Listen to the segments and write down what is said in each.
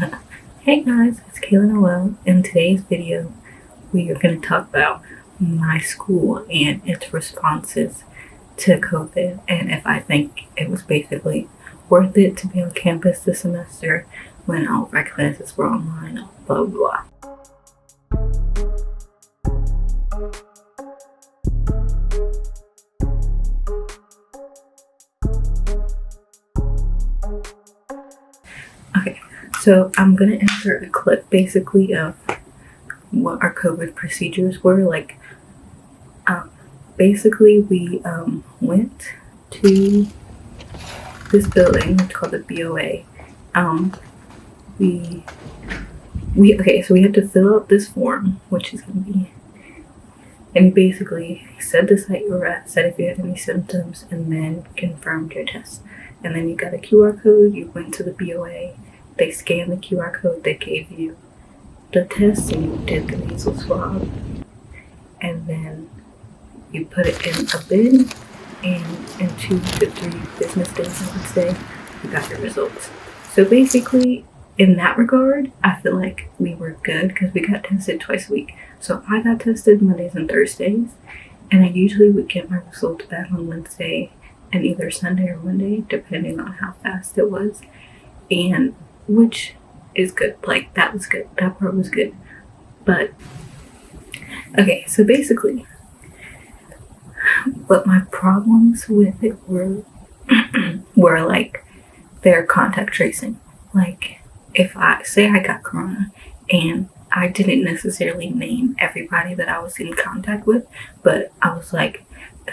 Hey guys, it's Kayla Noel. In today's video, we are going to talk about my school and its responses to COVID and if I think it was basically worth it to be on campus this semester when all of our classes were online, blah blah blah. Okay, so I'm going to insert a clip basically of what our COVID procedures were. Basically, we went to this building, it's called the BOA. So we had to fill out this form, which is going to be, and basically said the site you were at, said if you had any symptoms, and then confirmed your test. And then you got a QR code, you went to the BOA, they scanned the QR code, they gave you the test, and you did the nasal swab. And then you put it in a bin, and in 2 to 3 business days, I would say, you got your results. So basically, in that regard, I feel like we were good because we got tested twice a week. So I got tested Mondays and Thursdays, and I usually would get my results back on Wednesday and either Sunday or Monday, depending on how fast it was, and which is good. Like, that was good. That part was good. But, okay, so basically, but my problems with it were were like their contact tracing. Like, if I say I got corona and I didn't necessarily name everybody that I was in contact with, but I was like,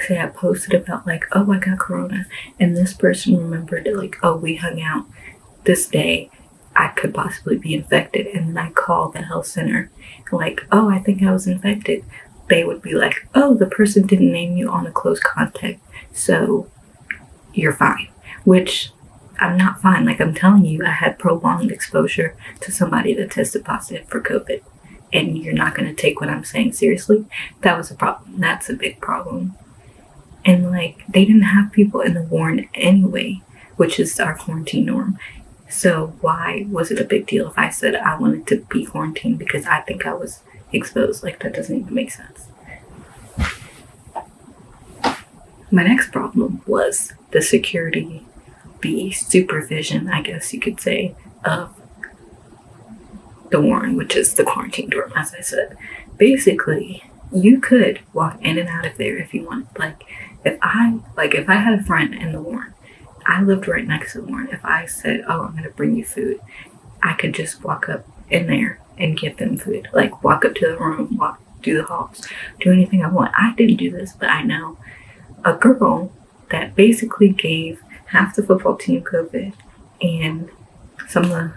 say I posted about like, oh, I got corona, and this person remembered that, like, oh, we hung out this day, I could possibly be infected, and then I called the health center like, oh, I think I was infected. They would be like, oh, the person didn't name you on a close contact, so you're fine. Which, I'm not fine. Like, I'm telling you, I had prolonged exposure to somebody that tested positive for COVID, and you're not going to take what I'm saying seriously. That was a problem. That's a big problem. And like, they didn't have people in the warren anyway, which is our quarantine norm. So why was it a big deal if I said I wanted to be quarantined because I think I was exposed? Like, that doesn't even make sense. My next problem was the security, the supervision, I guess you could say, of the warren, which is the quarantine dorm, as I said. Basically, you could walk in and out of there if you wanted. Like, if I had a friend in the warren, I lived right next to the warren. If I said, oh, I'm going to bring you food, I could just walk up in there and give them food. Like, walk up to the room, walk through the halls, do anything I want. I didn't do this, but I know a girl that basically gave half the football team COVID and some of the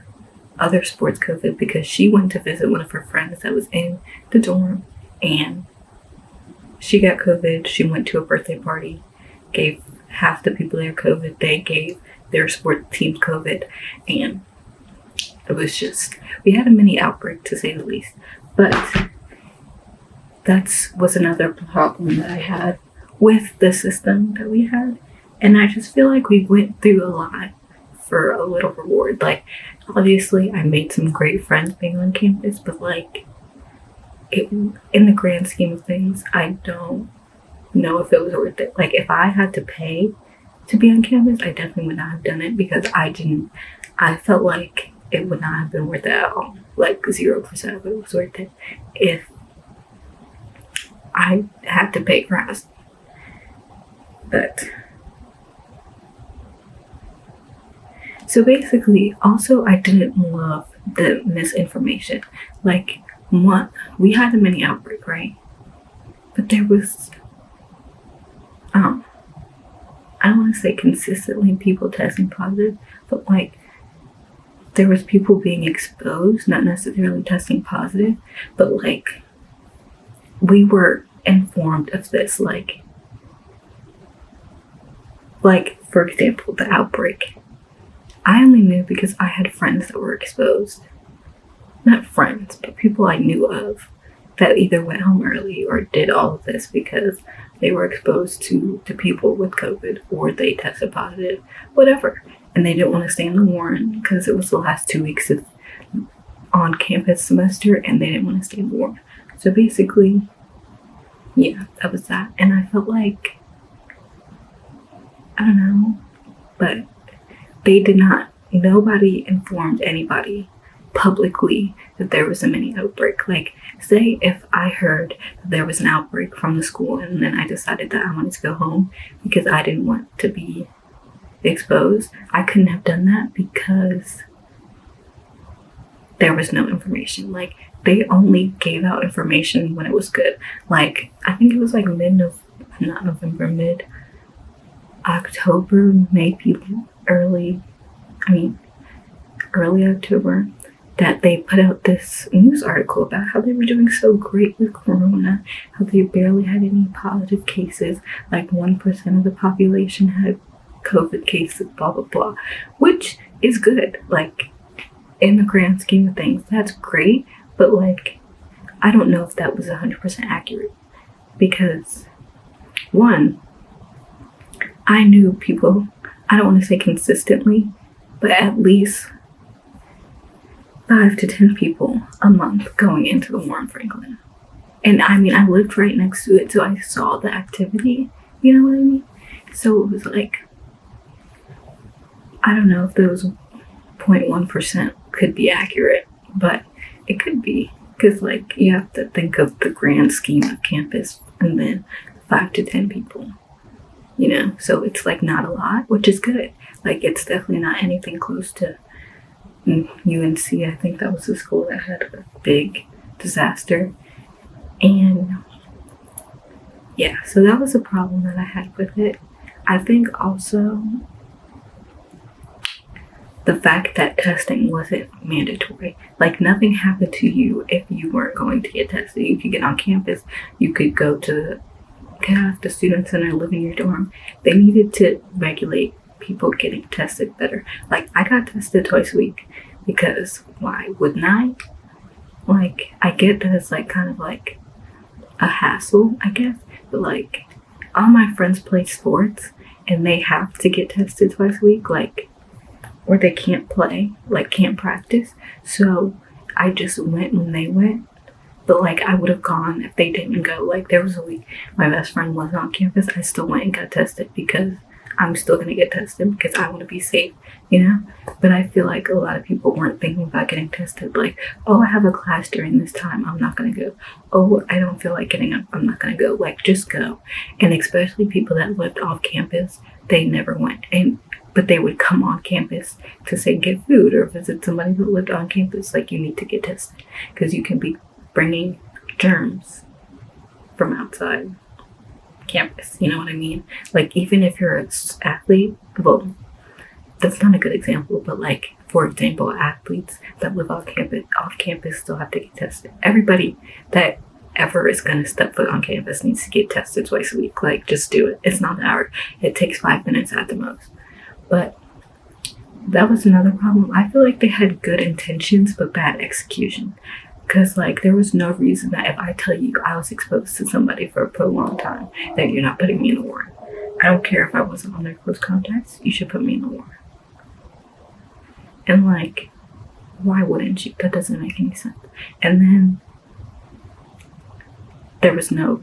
other sports COVID because she went to visit one of her friends that was in the dorm, and she got COVID. She went to a birthday party, gave half the people there COVID. They gave their sports team COVID, and it was just, we had a mini outbreak, to say the least. But that was another problem that I had with the system that we had. And I just feel like we went through a lot for a little reward. Like, obviously, I made some great friends being on campus, but like, in the grand scheme of things, I don't know if it was worth it. Like, if I had to pay to be on campus, I definitely would not have done it because I felt like it would not have been worth it at all. Like, 0% of it was worth it if I had to pay for housing. But so basically, also, I didn't love the misinformation. Like, we had a mini outbreak, right? But there was, I don't want to say consistently people testing positive, but like, there was people being exposed, not necessarily testing positive, but like, we were informed of this, like, for example, the outbreak. I only knew because I had friends that were exposed. Not friends, but people I knew of that either went home early or did all of this because they were exposed to people with COVID or they tested positive, whatever. And they didn't want to stay in the warren because it was the last 2 weeks of on-campus semester and they didn't want to stay warm. So basically, yeah, that was that. And I felt like, I don't know, but nobody informed anybody publicly that there was a mini outbreak. Like, say if I heard that there was an outbreak from the school and then I decided that I wanted to go home because I didn't want to be exposed, I couldn't have done that because there was no information. Like, they only gave out information when it was good. Like, I think it was like mid-October, maybe early October, that they put out this news article about how they were doing so great with corona, how they barely had any positive cases, like 1% of the population had COVID cases, blah, blah, blah, which is good. Like, in the grand scheme of things, that's great, but like, I don't know if that was 100% accurate because, one, I knew people, I don't want to say consistently, but at least 5 to 10 people a month going into the Warren Franklin. And I mean, I lived right next to it, so I saw the activity, you know what I mean? So it was like, I don't know if those 0.1% could be accurate, but it could be, because like, you have to think of the grand scheme of campus and then 5 to 10 people, you know? So it's like not a lot, which is good. Like, it's definitely not anything close to UNC. I think that was the school that had a big disaster. And yeah, so that was a problem that I had with it. I think also the fact that testing wasn't mandatory. Like, nothing happened to you if you weren't going to get tested. You could get on campus, you could go to the student center, live in your dorm. They needed to regulate people getting tested better. Like, I got tested twice a week because why wouldn't I? Like, I get that it's like kind of like a hassle, I guess, but like, all my friends play sports and they have to get tested twice a week, like, or they can't play, like can't practice. So I just went when they went. But like, I would have gone if they didn't go. Like, there was a week my best friend was on campus, I still went and got tested because I'm still gonna get tested because I want to be safe, you know? But I feel like a lot of people weren't thinking about getting tested. Like, oh, I have a class during this time, I'm not gonna go. Oh, I don't feel like getting up, I'm not gonna go. Like, just go. And especially people that lived off campus, they never went. But they would come on campus to say get food or visit somebody who lived on campus. Like, you need to get tested because you can be bringing germs from outside campus, you know what I mean? Like, even if you're an athlete, well, that's not a good example, but like, for example, athletes that live off campus still have to get tested. Everybody that ever is going to step foot on campus needs to get tested twice a week. Like, just do it. It's not an hour. It takes 5 minutes at the most. But that was another problem. I feel like they had good intentions but bad execution. Because, like, there was no reason that if I tell you I was exposed to somebody for a prolonged time, that you're not putting me in a warrant. I don't care if I wasn't on their close contacts, you should put me in a warrant. And, like, why wouldn't you? That doesn't make any sense. And then there was no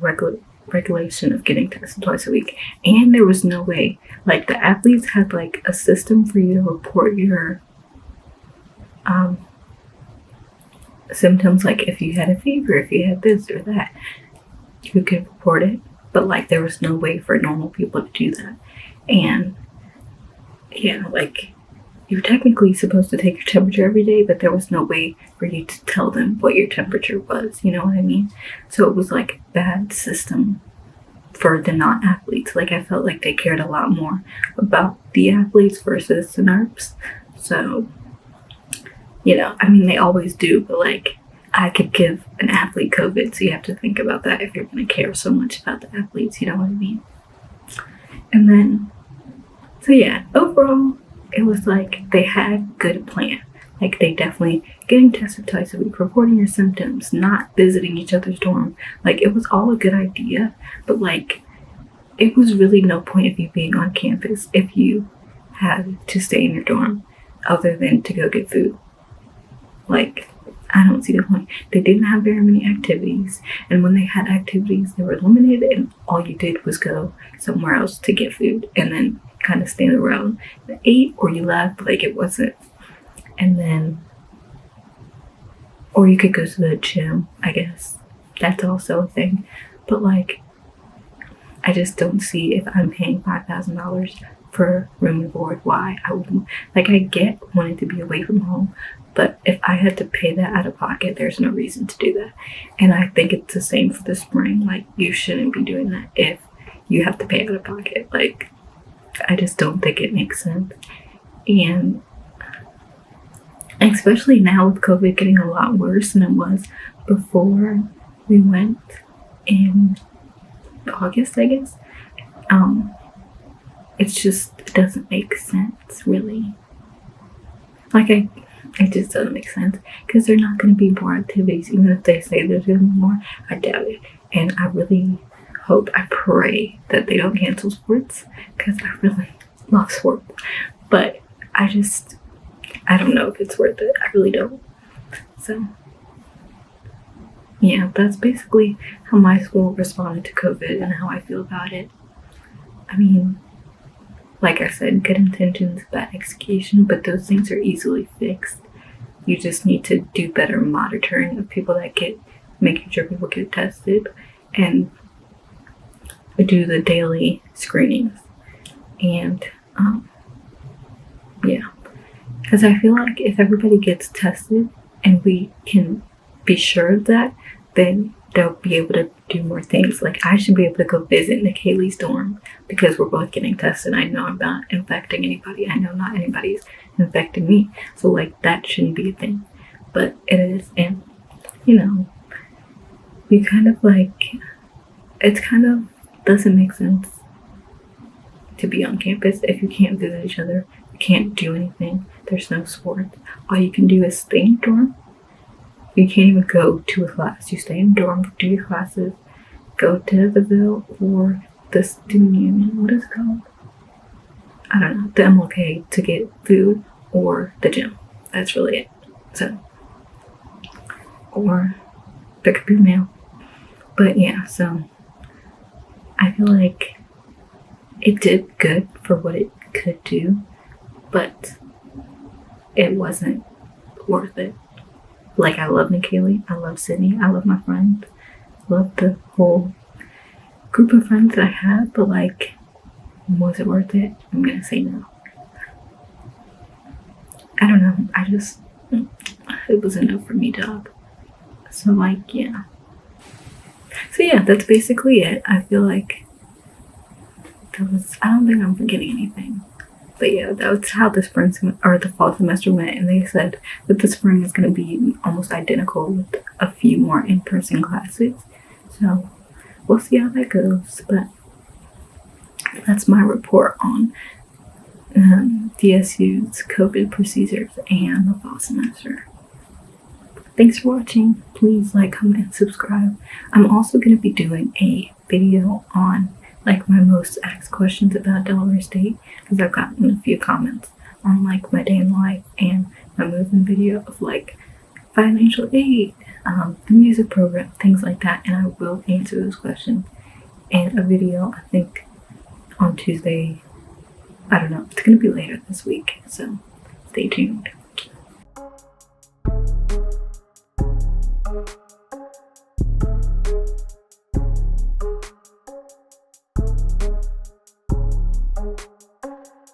regulation of getting tested twice a week. And there was no way, like, the athletes had, like, a system for you to report your symptoms, like if you had a fever, if you had this or that, you could report it. But like, there was no way for normal people to do that. And yeah, like, you're technically supposed to take your temperature every day, but there was no way for you to tell them what your temperature was, you know what I mean? So it was like a bad system for the non-athletes. Like, I felt like they cared a lot more about the athletes versus the NERPs. So, you know, I mean, they always do, but like, I could give an athlete COVID, so you have to think about that if you're going to care so much about the athletes, you know what I mean? And then, so yeah, overall, it was like they had good plan. Like, they definitely getting tested twice a week, reporting your symptoms, not visiting each other's dorm. Like, it was all a good idea, but like, it was really no point of you being on campus if you had to stay in your dorm other than to go get food. Like, I don't see the point. They didn't have very many activities, and when they had activities, they were limited, and all you did was go somewhere else to get food, and then kind of stand around and ate, or you left. Like, it wasn't. And then, or you could go to the gym, I guess. That's also a thing. But like, I just don't see, if I'm paying $5,000 for room and board, why I wouldn't. Like, I get wanting to be away from home, but if I had to pay that out of pocket, there's no reason to do that. And I think it's the same for the spring. Like, you shouldn't be doing that if you have to pay out of pocket. Like, I just don't think it makes sense. And especially now with COVID getting a lot worse than it was before we went in August, I guess. It's just, it doesn't make sense, really. Like, it just doesn't make sense, because they're not going to be more activities. Even if they say there's going to be more, I doubt it. And I really hope, I pray that they don't cancel sports, because I really love sports. But I don't know if it's worth it. I really don't. So, yeah, that's basically how my school responded to COVID and how I feel about it. I mean, like I said, good intentions, bad execution, but those things are easily fixed. You just need to do better monitoring of people that making sure people get tested, and do the daily screenings. And, yeah. Because I feel like if everybody gets tested and we can be sure of that, then they'll be able to do more things. Like, I should be able to go visit Nick Haley's dorm because we're both getting tested. I know I'm not infecting anybody. I know not anybody's infecting me. So, like, that shouldn't be a thing. But it is. And, you know, you kind of like, it kind of doesn't make sense to be on campus if you can't visit each other. You can't do anything. There's no sports. All you can do is stay in dorm. You can't even go to a class. You stay in dorm, do your classes, go to the Ville or the student union. What is it called? I don't know. The MLK to get food, or the gym. That's really it. So, or pick up your mail. But yeah, so I feel like it did good for what it could do, but it wasn't worth it. Like, I love Nick Haley, I love Sydney, I love my friends, love the whole group of friends that I had, but like, was it worth it? I'm gonna say no. I don't know, it was enough for me, dog. So like, yeah. So yeah, that's basically it. I feel like I don't think I'm forgetting anything. But yeah, that's how the spring or the fall semester went, and they said that the spring is going to be almost identical with a few more in-person classes. So we'll see how that goes. But that's my report on DSU's COVID procedures and the fall semester. Thanks for watching. Please like, comment, and subscribe. I'm also going to be doing a video on like my most asked questions about Delaware State, because I've gotten a few comments on like my day in life and my moving video of like financial aid, the music program, things like that, and I will answer those questions in a video, I think on Tuesday. I don't know, it's gonna be later this week, so stay tuned.